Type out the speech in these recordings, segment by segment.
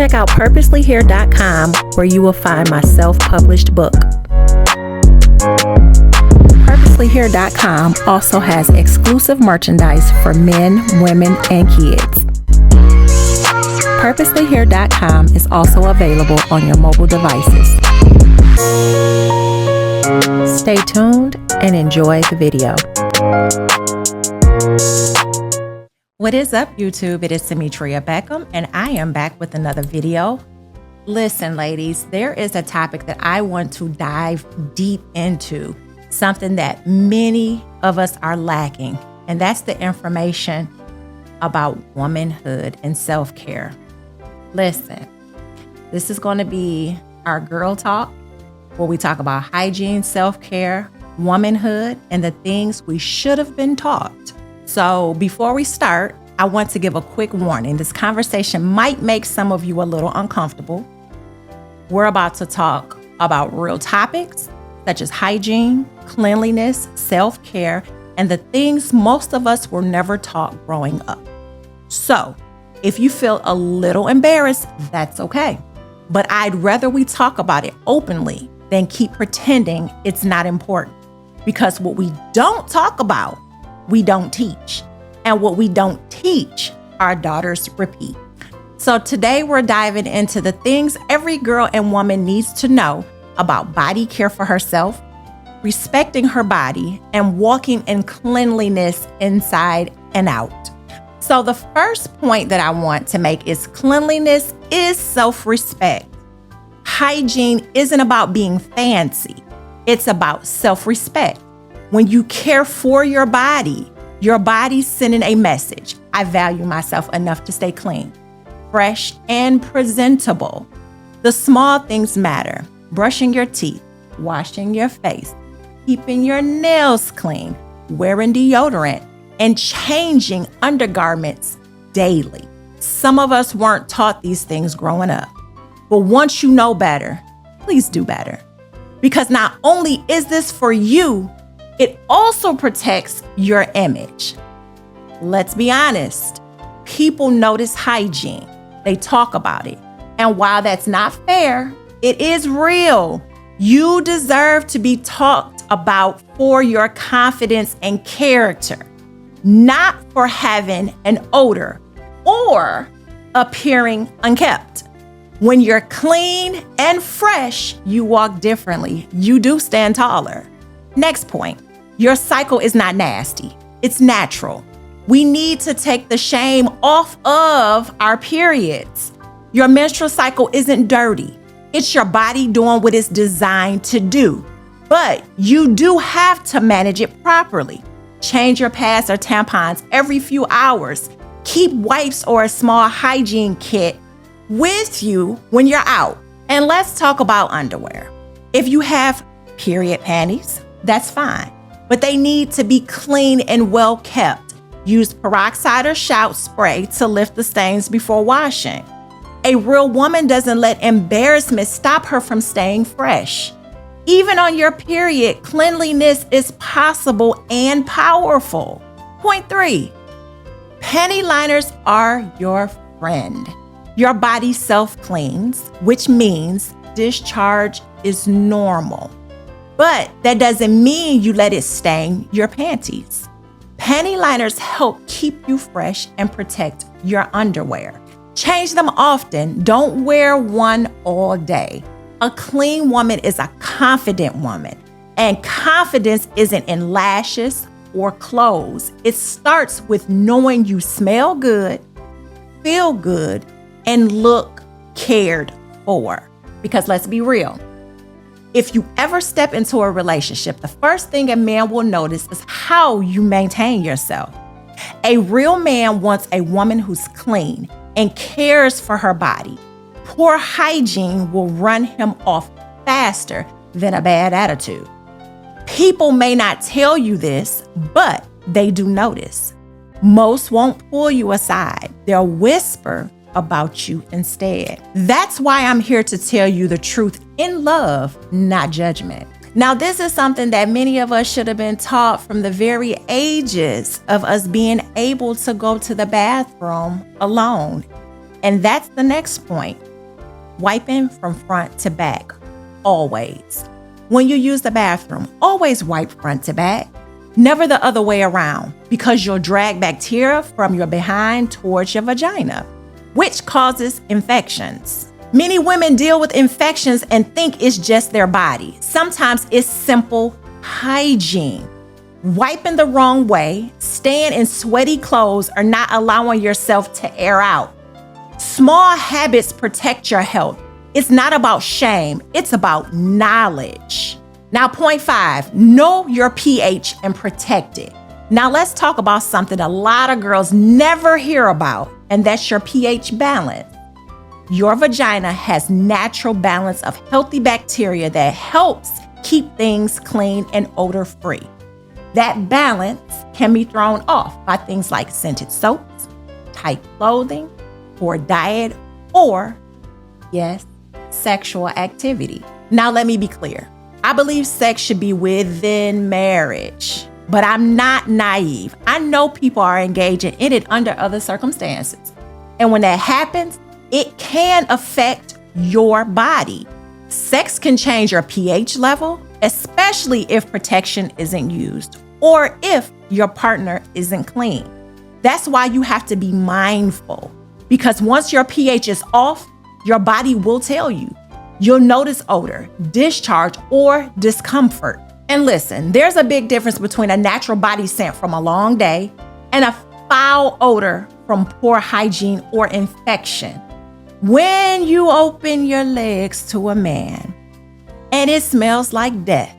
check out purposelyhere.com, where you will find my self-published book. Purposelyhere.com also has exclusive merchandise for men, women, and kids. Purposelyhere.com is also available on your mobile devices. Stay tuned and enjoy the video. What is up, YouTube? It is Demetria Beckham, and I am back with another video. Listen, ladies, there is a topic that I want to dive deep into, something that many of us are lacking, and that's the information about womanhood and self-care. Listen, this is going to be our girl talk, where we talk about hygiene, self-care, womanhood, and the things we should have been taught. So before we start, I want to give a quick warning. This conversation might make some of you a little uncomfortable. We're about to talk about real topics such as hygiene, cleanliness, self-care, and the things most of us were never taught growing up. So if you feel a little embarrassed, that's okay. But I'd rather we talk about it openly than keep pretending it's not important. Because what we don't talk about, we don't teach. And what we don't teach, our daughters repeat. So today we're diving into the things every girl and woman needs to know about body care for herself, respecting her body, and walking in cleanliness inside and out. So the first point that I want to make is cleanliness is self-respect. Hygiene isn't about being fancy. It's about self-respect. When you care for your body's sending a message. I value myself enough to stay clean, fresh, and presentable. The small things matter. Brushing your teeth, washing your face, keeping your nails clean, wearing deodorant, and changing undergarments daily. Some of us weren't taught these things growing up. But once you know better, please do better. Because not only is this for you, it also protects your image. Let's be honest. People notice hygiene. They talk about it. And while that's not fair, it is real. You deserve to be talked about for your confidence and character, not for having an odor or appearing unkempt. When you're clean and fresh, you walk differently. You do stand taller. Next point, your cycle is not nasty. It's natural. We need to take the shame off of our periods. Your menstrual cycle isn't dirty. It's your body doing what it's designed to do. But you do have to manage it properly. Change your pads or tampons every few hours. Keep wipes or a small hygiene kit with you when you're out. And let's talk about underwear. If you have period panties, that's fine. But they need to be clean and well kept. Use peroxide or shout spray to lift the stains before washing. A real woman doesn't let embarrassment stop her from staying fresh. Even on your period, cleanliness is possible and powerful. Point 3, panty liners are your friend. Your body self-cleans, which means discharge is normal. But that doesn't mean you let it stain your panties. Panty liners help keep you fresh and protect your underwear. Change them often. Don't wear one all day. A clean woman is a confident woman. And confidence isn't in lashes or clothes. It starts with knowing you smell good, feel good, and look cared for. Because let's be real. If you ever step into a relationship, the first thing a man will notice is how you maintain yourself. A real man wants a woman who's clean and cares for her body. Poor hygiene will run him off faster than a bad attitude. People may not tell you this, but they do notice. Most won't pull you aside. They'll whisper about you instead. That's why I'm here to tell you the truth in love, not judgment. Now, this is something that many of us should have been taught from the very ages of us being able to go to the bathroom alone. And that's the next point. Wiping from front to back, always. When you use the bathroom, always wipe front to back, never the other way around, because you'll drag bacteria from your behind towards your vagina, which causes infections. Many women deal with infections and think it's just their body. Sometimes it's simple hygiene. Wiping the wrong way, staying in sweaty clothes, or not allowing yourself to air out. Small habits protect your health. It's not about shame, it's about knowledge. Now, point 5, know your pH and protect it. Now, let's talk about something a lot of girls never hear about, and that's your pH balance. Your vagina has natural balance of healthy bacteria that helps keep things clean and odor-free. That balance can be thrown off by things like scented soaps, tight clothing, poor diet, or, yes, sexual activity. Now, let me be clear. I believe sex should be within marriage, but I'm not naive. I know people are engaging in it under other circumstances. And when that happens, it can affect your body. Sex can change your pH level, especially if protection isn't used or if your partner isn't clean. That's why you have to be mindful, because once your pH is off, your body will tell you. You'll notice odor, discharge, or discomfort. And listen, there's a big difference between a natural body scent from a long day and a foul odor from poor hygiene or infection. When you open your legs to a man and it smells like death,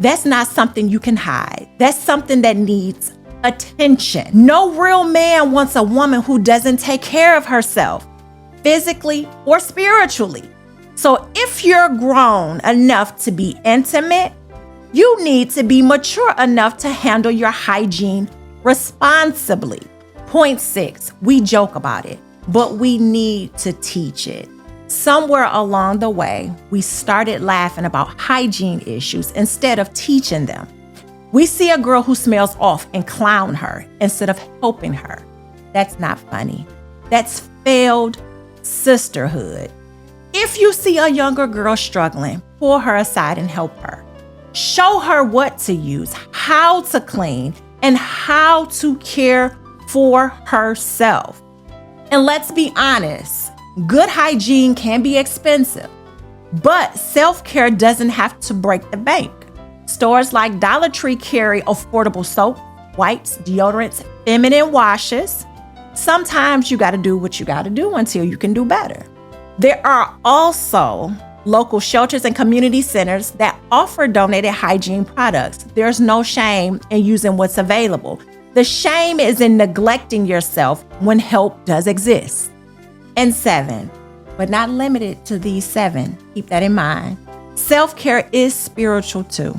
that's not something you can hide. That's something that needs attention. No real man wants a woman who doesn't take care of herself, physically or spiritually. So if you're grown enough to be intimate, you need to be mature enough to handle your hygiene responsibly. Point 6, we joke about it, but we need to teach it. Somewhere along the way, we started laughing about hygiene issues instead of teaching them. We see a girl who smells off and clown her instead of helping her. That's not funny. That's failed sisterhood. If you see a younger girl struggling, pull her aside and help her. Show her what to use, how to clean, and how to care for herself. And let's be honest, good hygiene can be expensive, but self-care doesn't have to break the bank. Stores like Dollar Tree carry affordable soap, wipes, deodorants, feminine washes. Sometimes you got to do what you got to do until you can do better. There are also local shelters and community centers that offer donated hygiene products. There's no shame in using what's available. The shame is in neglecting yourself when help does exist. And 7, but not limited to these 7, keep that in mind, self-care is spiritual too.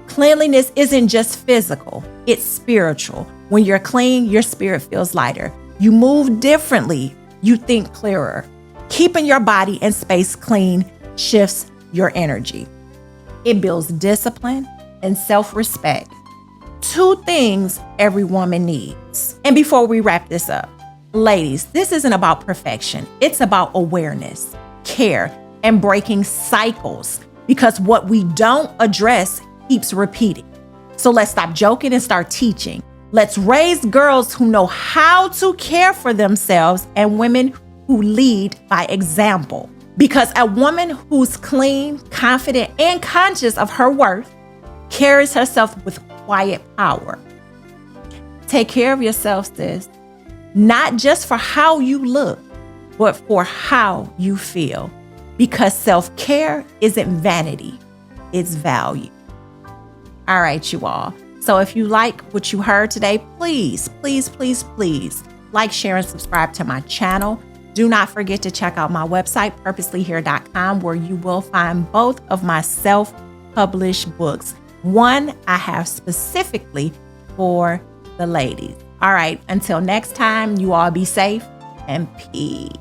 Cleanliness isn't just physical, it's spiritual. When you're clean, your spirit feels lighter. You move differently, you think clearer. Keeping your body and space clean shifts your energy. It builds discipline and self-respect. 2 things every woman needs. And before we wrap this up, ladies, this isn't about perfection. It's about awareness, care, and breaking cycles, because what we don't address keeps repeating. So let's stop joking and start teaching. Let's raise girls who know how to care for themselves and women who lead by example. Because a woman who's clean, confident, and conscious of her worth carries herself with quiet power. Take care of yourself, sis. Not just for how you look, but for how you feel. Because self-care isn't vanity, it's value. All right, you all. So if you like what you heard today, please, please, please, please like, share, and subscribe to my channel. Do not forget to check out my website, purposelyhere.com, where you will find both of my self-published books. One I have specifically for the ladies. All right, until next time, you all be safe and peace.